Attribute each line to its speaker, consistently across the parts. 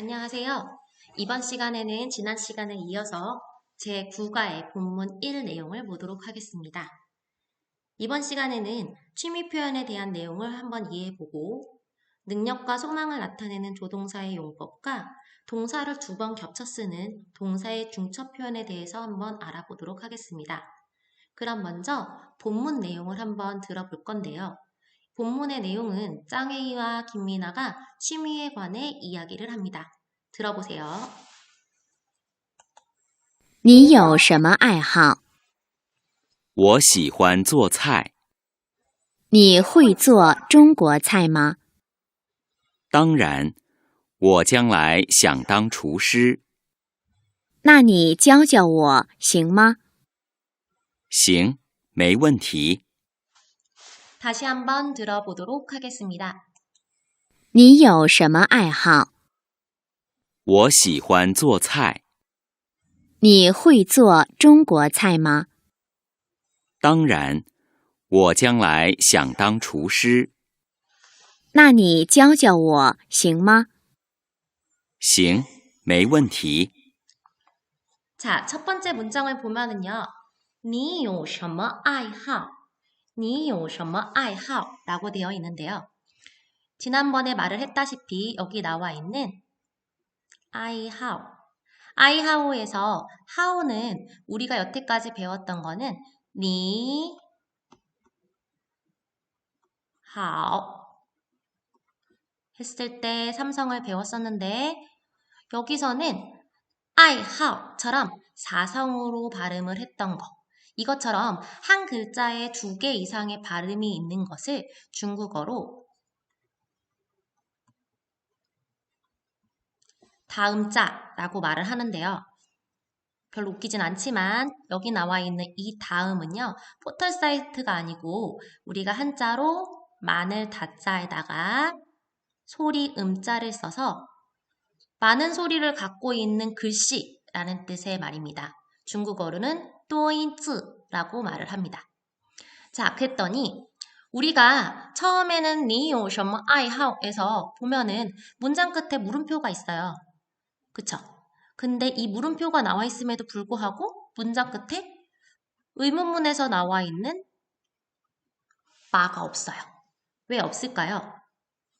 Speaker 1: 안녕하세요. 이번 시간에는 지난 시간에 이어서 제9과의 본문 1 내용을 보도록 하겠습니다. 이번 시간에는 취미 표현에 대한 내용을 한번 이해해보고 능력과 소망을 나타내는 조동사의 용법과 동사를 2번 겹쳐 쓰는 동사의 중첩 표현에 대해서 한번 알아보도록 하겠습니다. 그럼 먼저 본문 내용을 한번 들어볼 건데요. 본문의 내용은 짱에이와 김미나가 취미에 관해 이야기를 합니다. 들어보세요.
Speaker 2: 你有什么爱好？
Speaker 3: 我喜欢做菜，
Speaker 2: 你会做中国菜吗？
Speaker 3: 当然，我将来想当厨师。
Speaker 2: 那你教教我行吗？
Speaker 3: 行，没问题。
Speaker 1: 다시 한번 들어보도록 하겠습니다.
Speaker 2: 你有什么爱好？
Speaker 3: 我喜欢做菜，
Speaker 2: 你会做中国菜吗？
Speaker 3: 当然，我将来想当厨师。
Speaker 2: 那你教教我行吗？
Speaker 3: 行，没问题。
Speaker 1: 자, 첫 번째 문장을 보면은요. 你有什么爱好?你有什么爱好? 라고 되어 있는데요. 지난번에 말을 했다시피 여기 나와 있는 아이하오에서 하오는 우리가 여태까지 배웠던 거는 니 하오 했을 때 삼성을 배웠었는데 여기서는 아이하오처럼 사성으로 발음을 했던 거 이것처럼 한 글자에 2개 이상의 발음이 있는 것을 중국어로 다음자라고 말을 하는데요. 별로 웃기진 않지만 여기 나와 있는 이 다음은요. 포털 사이트가 아니고 우리가 한자로 마늘 다자에다가 소리 음자를 써서 많은 소리를 갖고 있는 글씨라는 뜻의 말입니다. 중국어로는 또인즈라고 말을 합니다. 자, 그랬더니 우리가 처음에는 你有什么爱好에서 보면은 문장 끝에 물음표가 있어요. 그쵸? 근데 이 물음표가 나와 있음에도 불구하고 문장 끝에 의문문에서 나와 있는 마가 없어요. 왜 없을까요?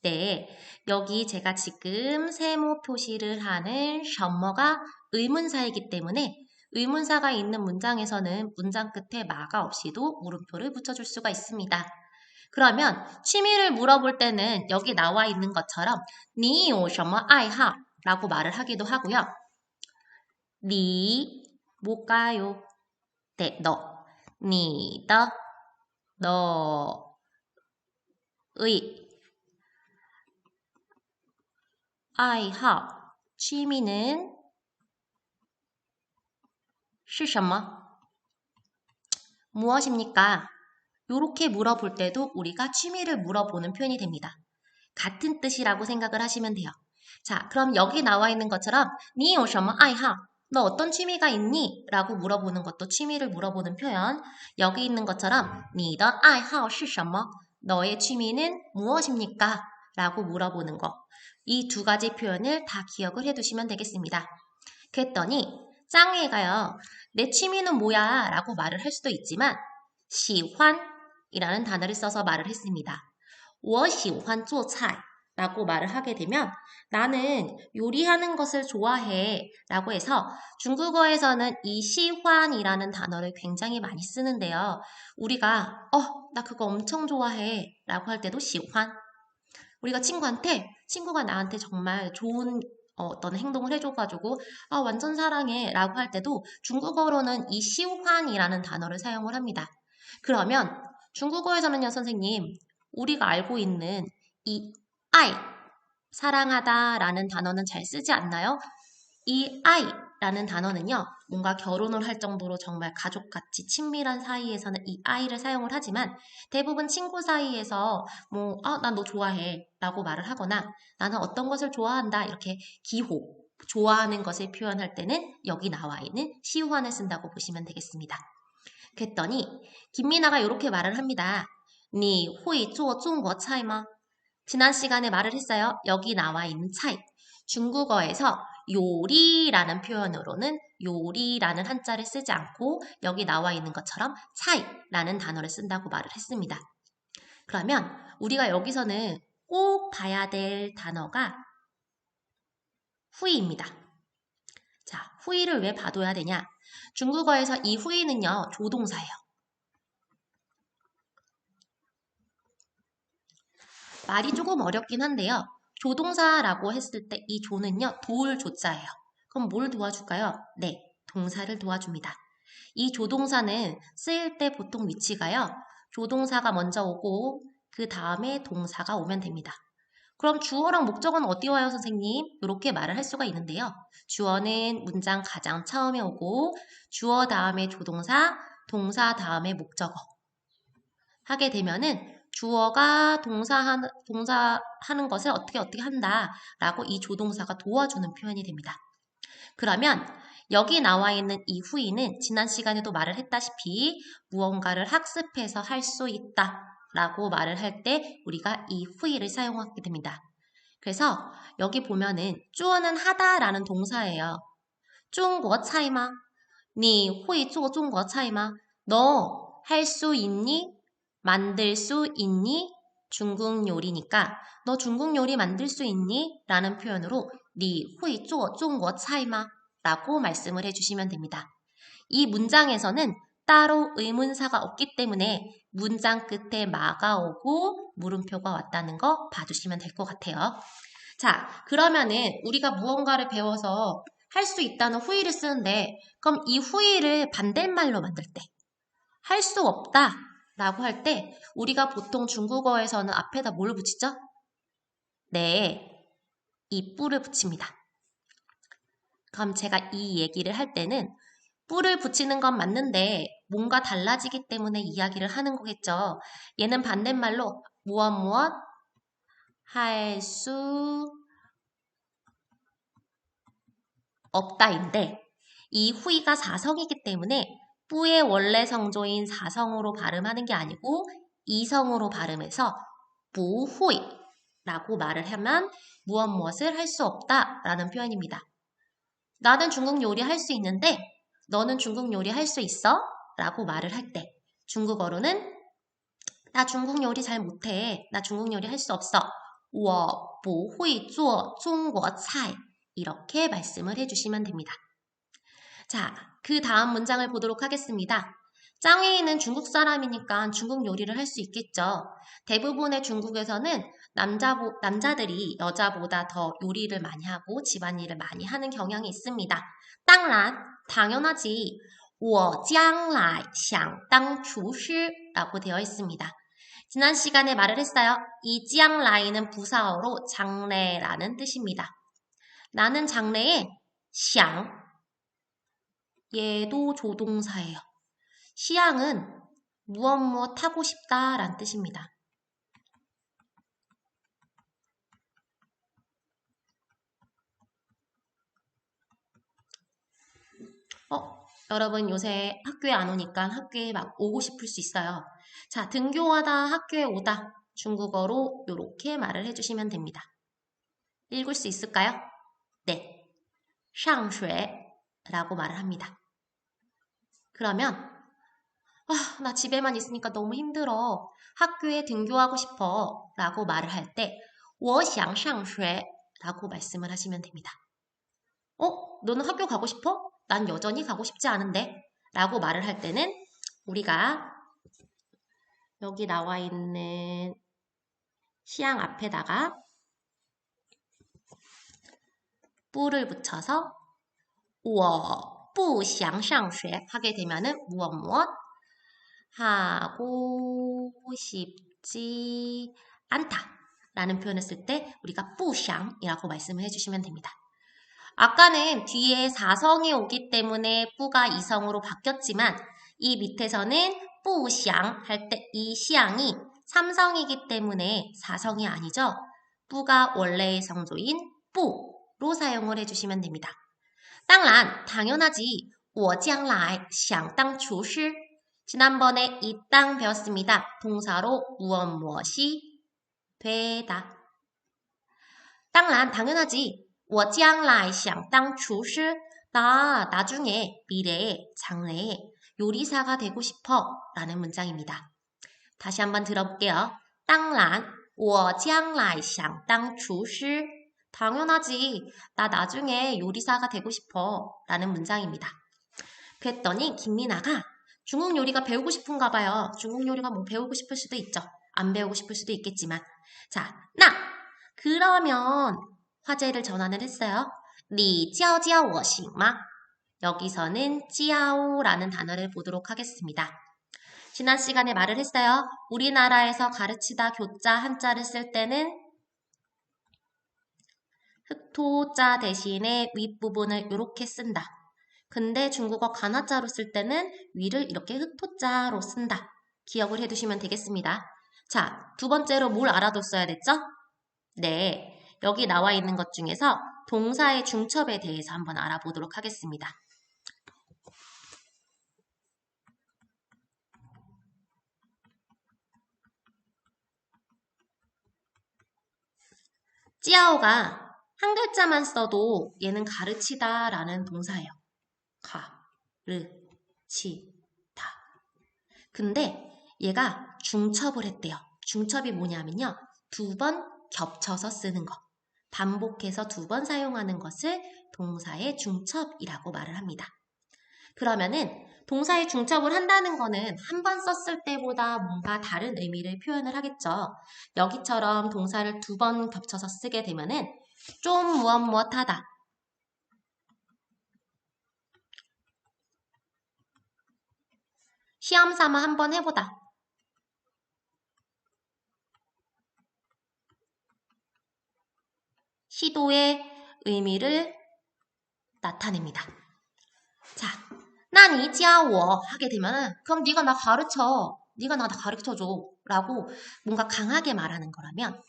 Speaker 1: 네, 여기 제가 지금 세모 표시를 하는 什么가 의문사이기 때문에 의문사가 있는 문장에서는 문장 끝에 마가 없이도 물음표를 붙여줄 수가 있습니다. 그러면 취미를 물어볼 때는 여기 나와 있는 것처럼 你有什么爱好? 라고 말을 하기도 하고요. 니, 뭘까요? 네, 너, 니, 너, 의, 爱好, 취미는 是什么? 무엇입니까? 이렇게 물어볼 때도 우리가 취미를 물어보는 표현이 됩니다. 같은 뜻이라고 생각을 하시면 돼요. 자, 그럼 여기 나와 있는 것처럼 你有什么爱好? 너 어떤 취미가 있니? 라고 물어보는 것도 취미를 물어보는 표현. 여기 있는 것처럼 你的爱好是什么? 너의 취미는 무엇입니까? 라고 물어보는 거. 이 2가지 표현을 다 기억을 해두시면 되겠습니다. 그랬더니 짱이가요. 내 취미는 뭐야? 라고 말을 할 수도 있지만 喜欢이라는 단어를 써서 말을 했습니다. 我喜欢做菜 라고 말을 하게 되면 나는 요리하는 것을 좋아해 라고 해서 중국어에서는 이 시환이라는 단어를 굉장히 많이 쓰는데요. 우리가 나 그거 엄청 좋아해 라고 할 때도 시환. 우리가 친구가 나한테 정말 좋은 어떤 행동을 해줘가지고 완전 사랑해 라고 할 때도 중국어로는 이 시환이라는 단어를 사용을 합니다. 그러면 중국어에서는요, 선생님, 우리가 알고 있는 이 아이, 사랑하다 라는 단어는 잘 쓰지 않나요? 이 아이라는 단어는요, 뭔가 결혼을 할 정도로 정말 가족같이 친밀한 사이에서는 이 아이를 사용을 하지만 대부분 친구 사이에서 난 너 좋아해 라고 말을 하거나 나는 어떤 것을 좋아한다 이렇게 기호, 좋아하는 것을 표현할 때는 여기 나와 있는 시우환을 쓴다고 보시면 되겠습니다. 그랬더니 김미나가 이렇게 말을 합니다. 你会做中国菜吗? 지난 시간에 말을 했어요. 여기 나와 있는 차이. 중국어에서 요리라는 표현으로는 요리라는 한자를 쓰지 않고 여기 나와 있는 것처럼 차이라는 단어를 쓴다고 말을 했습니다. 그러면 우리가 여기서는 꼭 봐야 될 단어가 후이입니다. 자, 후이를 왜 봐둬야 되냐? 중국어에서 이 후이는요, 조동사예요. 말이 조금 어렵긴 한데요. 조동사라고 했을 때 이 조는요, 도울 조자예요. 그럼 뭘 도와줄까요? 네, 동사를 도와줍니다. 이 조동사는 쓰일 때 보통 위치가요, 조동사가 먼저 오고 그 다음에 동사가 오면 됩니다. 그럼 주어랑 목적어는 어디 와요, 선생님? 이렇게 말을 할 수가 있는데요. 주어는 문장 가장 처음에 오고 주어 다음에 조동사, 동사 다음에 목적어 하게 되면은 주어가 동사하는 것을 어떻게 한다라고 이 조동사가 도와주는 표현이 됩니다. 그러면 여기 나와 있는 이 후이는 지난 시간에도 말을 했다시피 무언가를 학습해서 할 수 있다라고 말을 할 때 우리가 이 후이를 사용하게 됩니다. 그래서 여기 보면은 주어는 하다라는 동사예요. 中国菜吗? 你会做中国菜吗? 너 할 수 있니? 만들 수 있니? 중국 요리니까 너 중국 요리 만들 수 있니? 라는 표현으로 你会做中国菜吗? 라고 말씀을 해주시면 됩니다. 이 문장에서는 따로 의문사가 없기 때문에 문장 끝에 마가 오고 물음표가 왔다는 거 봐주시면 될 것 같아요. 자, 그러면은 우리가 무언가를 배워서 할 수 있다는 후이를 쓰는데 그럼 이 후이를 반대말로 만들 때 할 수 없다 라고 할 때 우리가 보통 중국어에서는 앞에다 뭘 붙이죠? 네, 이 뿔을 붙입니다. 그럼 제가 이 얘기를 할 때는 뿔을 붙이는 건 맞는데 뭔가 달라지기 때문에 이야기를 하는 거겠죠. 얘는 반대말로 무엇 할 수 없다인데 이 후이가 사성이기 때문에 뿌의 원래 성조인 사성으로 발음하는 게 아니고 이성으로 발음해서 부후이라고 말을 하면 무엇을 할 수 없다라는 표현입니다. 나는 중국 요리 할 수 있는데 너는 중국 요리 할 수 있어? 라고 말을 할 때 중국어로는 나 중국 요리 잘 못해. 나 중국 요리 할 수 없어. 我不会做中国菜 이렇게 말씀을 해주시면 됩니다. 자, 그 다음 문장을 보도록 하겠습니다. 짱이는 중국 사람이니까 중국 요리를 할 수 있겠죠. 대부분의 중국에서는 남자들이 여자보다 더 요리를 많이 하고 집안일을 많이 하는 경향이 있습니다. 当然, 당연하지. 我将来想当厨师 라고 되어 있습니다. 지난 시간에 말을 했어요. 이 지앙라이는 부사어로 장래라는 뜻입니다. 나는 장래에 想 얘도 조동사예요. 시향은 무엇 하고 싶다라는 뜻입니다. 여러분 요새 학교에 안 오니까 학교에 막 오고 싶을 수 있어요. 자, 등교하다, 학교에 오다 중국어로 이렇게 말을 해주시면 됩니다. 읽을 수 있을까요? 네, 上学라고 말을 합니다. 그러면 나 집에만 있으니까 너무 힘들어. 학교에 등교하고 싶어 라고 말을 할 때 我想上学 라고 말씀을 하시면 됩니다. 너는 학교 가고 싶어? 난 여전히 가고 싶지 않은데 라고 말을 할 때는 우리가 여기 나와 있는 시향 앞에다가 뿌를 붙여서 我不想上学 하게 되면은 무엇 하고 싶지 않다 라는 표현을 쓸 때 우리가 不想이라고 말씀을 해주시면 됩니다. 아까는 뒤에 사성이 오기 때문에 뿌가 이성으로 바뀌었지만 이 밑에서는 不想할 때 이 시향이 삼성이기 때문에 사성이 아니죠. 뿌가 원래의 성조인 뿌로 사용을 해주시면 됩니다. 当然, 당연하지. 我将来想当厨师 지난번에 이 땅 배웠습니다. 동사로 무엇이 되다. 当然, 당연하지. 我将来想当厨师. 나 나중에 미래에 장래에 요리사가 되고 싶어 라는 문장입니다. 다시 한번 들어볼게요. 当然我将来想当厨师. 당연하지. 나 나중에 요리사가 되고 싶어 라는 문장입니다. 그랬더니 김미나가 중국 요리가 배우고 싶은가 봐요. 중국 요리가 뭐 배우고 싶을 수도 있죠. 안 배우고 싶을 수도 있겠지만. 자, 그러면 화제를 전환을 했어요. 你教教我行吗? 여기서는 教라는 단어를 보도록 하겠습니다. 지난 시간에 말을 했어요. 우리나라에서 가르치다 교자 한자를 쓸 때는 흑토자 대신에 윗부분을 이렇게 쓴다. 근데 중국어 가나자로 쓸 때는 위를 이렇게 흑토자로 쓴다. 기억을 해두시면 되겠습니다. 자, 두 번째로 뭘 알아뒀어야 됐죠? 네, 여기 나와 있는 것 중에서 동사의 중첩에 대해서 한번 알아보도록 하겠습니다. 찌아오가 한 글자만 써도 얘는 가르치다 라는 동사예요. 가르치다. 근데 얘가 중첩을 했대요. 중첩이 뭐냐면요. 2번 겹쳐서 쓰는 거. 반복해서 2번 사용하는 것을 동사의 중첩이라고 말을 합니다. 그러면은 동사의 중첩을 한다는 거는 한 번 썼을 때보다 뭔가 다른 의미를 표현을 하겠죠. 여기처럼 동사를 2번 겹쳐서 쓰게 되면은 좀 무엇하다. 시험 삼아 한번 해보다. 시도의 의미를 나타냅니다. 자, 那你教我 하게 되면은 그럼 네가 나 가르쳐. 네가 나 가르쳐줘. 라고 뭔가 강하게 말하는 거라면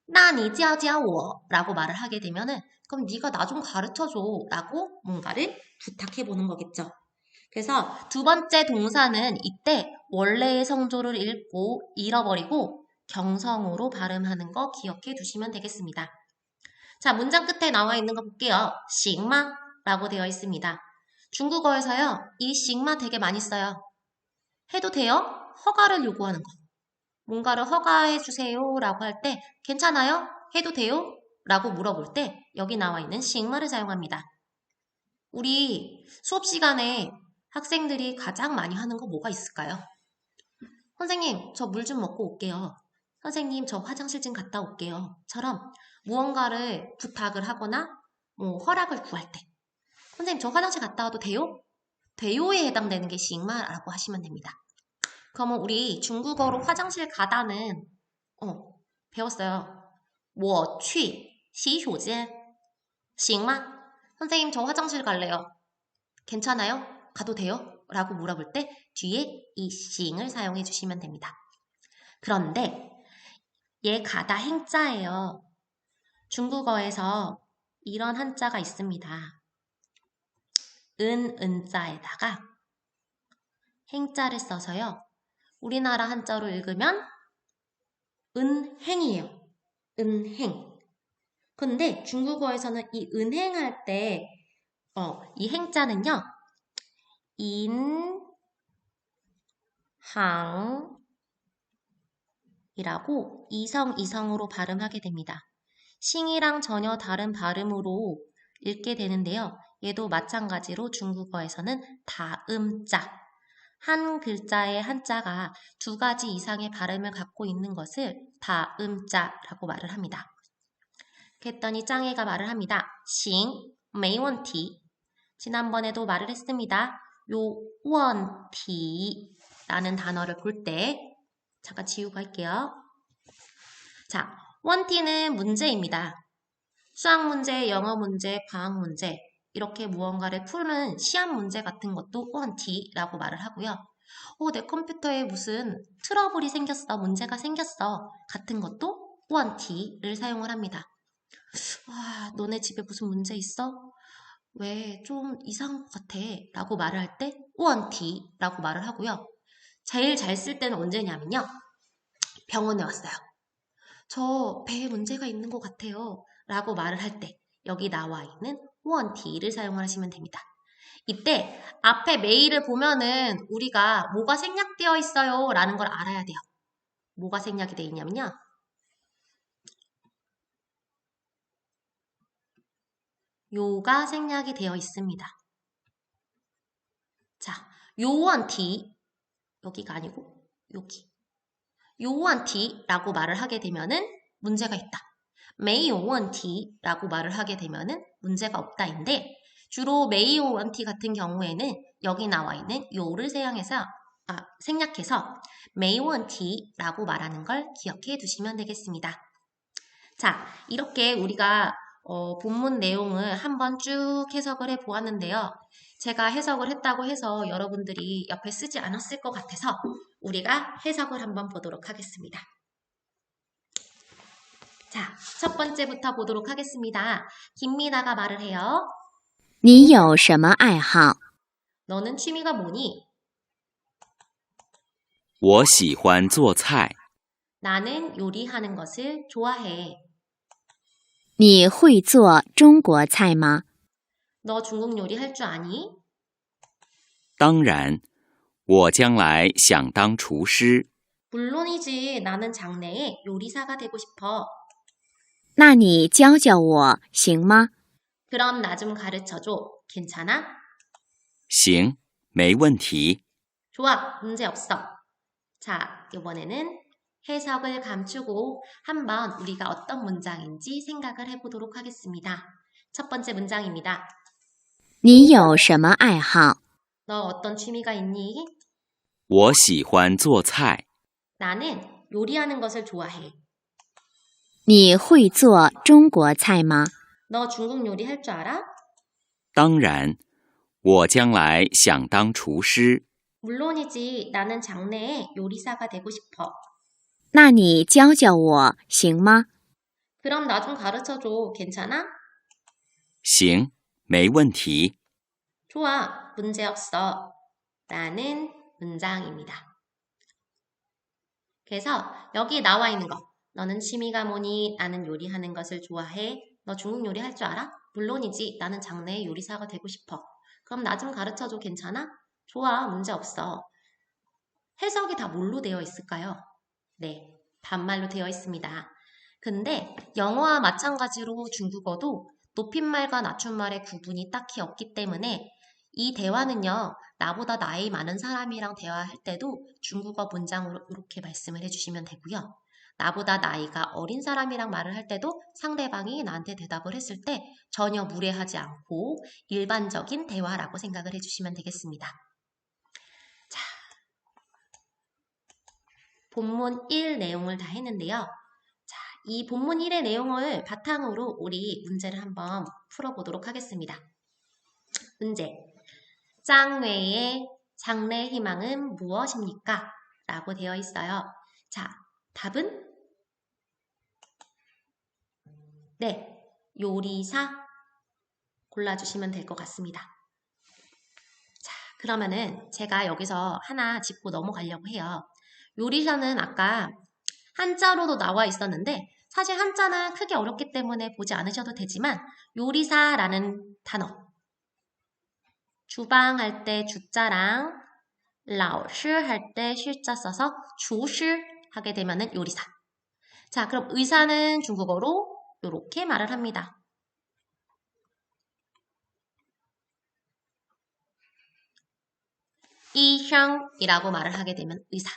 Speaker 1: 那你教教我 라고 말을 하게 되면은 그럼 네가 나 좀 가르쳐줘. 라고 뭔가를 부탁해보는 거겠죠. 그래서 두 번째 동사는 이때 원래의 성조를 읽고 잃어버리고 경성으로 발음하는 거 기억해 두시면 되겠습니다. 자, 문장 끝에 나와 있는 거 볼게요. sigma 라고 되어 있습니다. 중국어에서요, 이 sigma 되게 많이 써요. 해도 돼요? 허가를 요구하는 거. 뭔가를 허가해 주세요 라고 할 때 괜찮아요? 해도 돼요? 라고 물어볼 때 여기 나와 있는 sigma를 사용합니다. 우리 수업 시간에 학생들이 가장 많이 하는 거 뭐가 있을까요? 선생님, 저 물 좀 먹고 올게요. 선생님, 저 화장실 좀 갔다 올게요. 처럼 무언가를 부탁을 하거나 허락을 구할 때 선생님, 저 화장실 갔다 와도 돼요? 돼요에 해당되는 게 sigma라고 하시면 됩니다. 그러면 우리 중국어로 화장실 가다는 배웠어요. 我去洗手间 sigma? 선생님, 저 화장실 갈래요. 괜찮아요? 가도 돼요? 라고 물어볼 때 뒤에 이 싱을 사용해 주시면 됩니다. 그런데 얘 가다 행자예요. 중국어에서 이런 한자가 있습니다. 은자에다가 행자를 써서요. 우리나라 한자로 읽으면 은행이에요. 은행. 근데 중국어에서는 이 은행할 때 이 행자는요. 인항이라고 이성으로 발음하게 됩니다. 싱이랑 전혀 다른 발음으로 읽게 되는데요. 얘도 마찬가지로 중국어에서는 다음자, 한 글자의 한자가 2가지 이상의 발음을 갖고 있는 것을 다음자라고 말을 합니다. 그랬더니 짱이가 말을 합니다. 싱, 没问题. 지난번에도 말을 했습니다. 요 원티라는 단어를 볼 때 잠깐 지우고 할게요. 자, 원티는 문제입니다. 수학 문제, 영어 문제, 과학 문제 이렇게 무언가를 푸는 시험 문제 같은 것도 원티라고 말을 하고요. 내 컴퓨터에 무슨 트러블이 생겼어, 문제가 생겼어 같은 것도 원티를 사용을 합니다. 와, 너네 집에 무슨 문제 있어? 왜 좀 이상한 것 같아 라고 말을 할 때 원티라고 말을 하고요. 제일 잘 쓸 때는 언제냐면요. 병원에 왔어요. 저 배에 문제가 있는 것 같아요 라고 말을 할 때 여기 나와 있는 원티를 사용하시면 됩니다. 이때 앞에 메일을 보면은 우리가 뭐가 생략되어 있어요 라는 걸 알아야 돼요. 뭐가 생략이 되어 있냐면요. 요가 생략이 되어 있습니다. 자, 요원티 여기가 아니고 여기 요원티라고 말을 하게 되면은 문제가 있다. 没有问题라고 말을 하게 되면은 문제가 없다인데 주로 没有问题같은 경우에는 여기 나와 있는 요를 생략해서 没问题라고 말하는 걸 기억해 두시면 되겠습니다. 자, 이렇게 우리가 본문 내용을 한번 쭉 해석을 해 보았는데요. 제가 해석을 했다고 해서 여러분들이 옆에 쓰지 않았을 것 같아서 우리가 해석을 한번 보도록 하겠습니다. 자, 첫 번째부터 보도록 하겠습니다. 김미나가 말을 해요.
Speaker 2: 你有什么爱好？
Speaker 1: 너는 취미가 뭐니?
Speaker 3: 我喜欢做菜。
Speaker 1: 나는 요리하는 것을 좋아해.
Speaker 2: 你会做中国菜吗？
Speaker 1: 너 중국 요리 할 줄 아니?
Speaker 3: 当然，我将来想当厨师。
Speaker 1: 물론이지. 나는 장래에 요리사가 되고 싶어.
Speaker 2: 那你教教我行吗？
Speaker 1: 그럼 나 좀 가르쳐줘. 괜찮아?
Speaker 3: 行，没问题。
Speaker 1: 좋아. 문제 없어. 자, 이번에는 해석을 감추고 한번 우리가 어떤 문장인지 생각을 해보도록 하겠습니다. 첫 번째 문장입니다.
Speaker 2: 你有什么爱好？
Speaker 1: 너 어떤 취미가 있니?
Speaker 3: 我喜欢做菜。
Speaker 1: 나는 요리하는 것을 좋아해.
Speaker 2: 你会做中国菜吗？
Speaker 1: 너 중국 요리 할 줄 알아?
Speaker 3: 当然，我将来想当厨师。
Speaker 1: 물론이지. 나는 장래에 요리사가 되고 싶어.
Speaker 2: 那你教教我行吗？
Speaker 1: 그럼 나 좀 가르쳐줘. 괜찮아?
Speaker 3: 行，没问题。
Speaker 1: 좋아. 문제 없어. 라는 문장입니다. 그래서 여기 나와 있는 거. 너는 취미가 뭐니? 나는 요리하는 것을 좋아해. 너 중국 요리 할 줄 알아? 물론이지. 나는 장래에 요리사가 되고 싶어. 그럼 나 좀 가르쳐줘. 괜찮아? 좋아. 문제 없어. 해석이 다 뭘로 되어 있을까요? 네, 반말로 되어 있습니다. 근데 영어와 마찬가지로 중국어도 높임말과 낮춤말의 구분이 딱히 없기 때문에 이 대화는요, 나보다 나이 많은 사람이랑 대화할 때도 중국어 문장으로 이렇게 말씀을 해주시면 되고요. 나보다 나이가 어린 사람이랑 말을 할 때도 상대방이 나한테 대답을 했을 때 전혀 무례하지 않고 일반적인 대화라고 생각을 해주시면 되겠습니다. 자, 본문 1 내용을 다 했는데요. 자, 이 본문 1의 내용을 바탕으로 우리 문제를 한번 풀어보도록 하겠습니다. 문제. 짱웨이의 장래 희망은 무엇입니까? 라고 되어 있어요. 자, 답은? 네, 요리사 골라주시면 될 것 같습니다. 자, 그러면은 제가 여기서 하나 짚고 넘어가려고 해요. 요리사는 아까 한자로도 나와 있었는데 사실 한자는 크게 어렵기 때문에 보지 않으셔도 되지만 요리사라는 단어 주방 할 때 주자랑 老师 할 때 실자 써서 厨师 하게 되면은 요리사. 자, 그럼 의사는 중국어로 이렇게 말을 합니다. 이형이라고 말을 하게 되면 의사.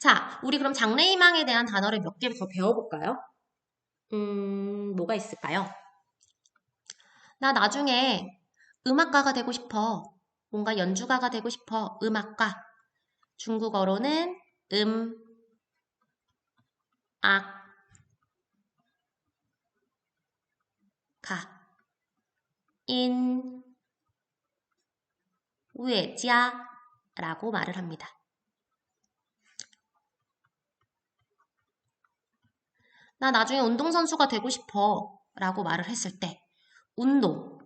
Speaker 1: 자, 우리 그럼 장래희망에 대한 단어를 몇 개 더 배워볼까요? 뭐가 있을까요? 나 나중에 음악가가 되고 싶어. 뭔가 연주가가 되고 싶어. 음악가. 중국어로는 악, 가, 인, 외자라고 말을 합니다. 나 나중에 운동선수가 되고 싶어 라고 말을 했을 때 운동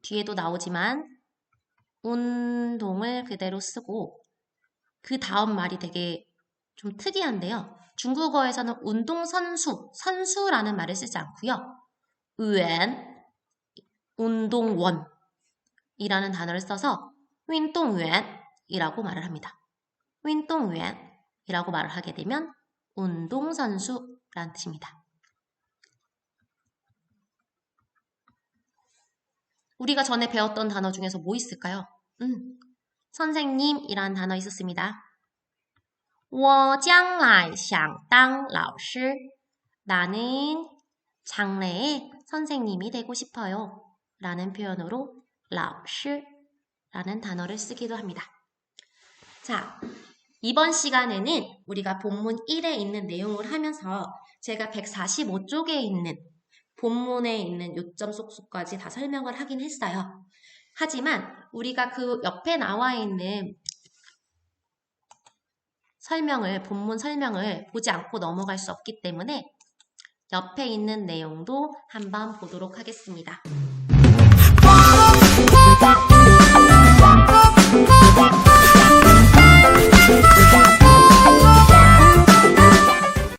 Speaker 1: 뒤에도 나오지만 운동을 그대로 쓰고 그 다음 말이 되게 좀 특이한데요. 중국어에서는 운동선수, 선수라는 말을 쓰지 않고요. 원, 운동원이라는 단어를 써서 운동원이라고 말을 합니다. 운동원이라고 말을 하게 되면 운동선수라는 뜻입니다. 우리가 전에 배웠던 단어 중에서 뭐 있을까요? 선생님이라는 단어 있었습니다. 我将来想当老师. 나는 장래에 선생님이 되고 싶어요. 라는 표현으로 老师라는 단어를 쓰기도 합니다. 자, 이번 시간에는 우리가 본문 1에 있는 내용을 하면서 제가 145쪽에 있는 본문에 있는 요점 속수까지 다 설명을 하긴 했어요. 하지만 우리가 그 옆에 나와 있는 본문 설명을 보지 않고 넘어갈 수 없기 때문에 옆에 있는 내용도 한번 보도록 하겠습니다.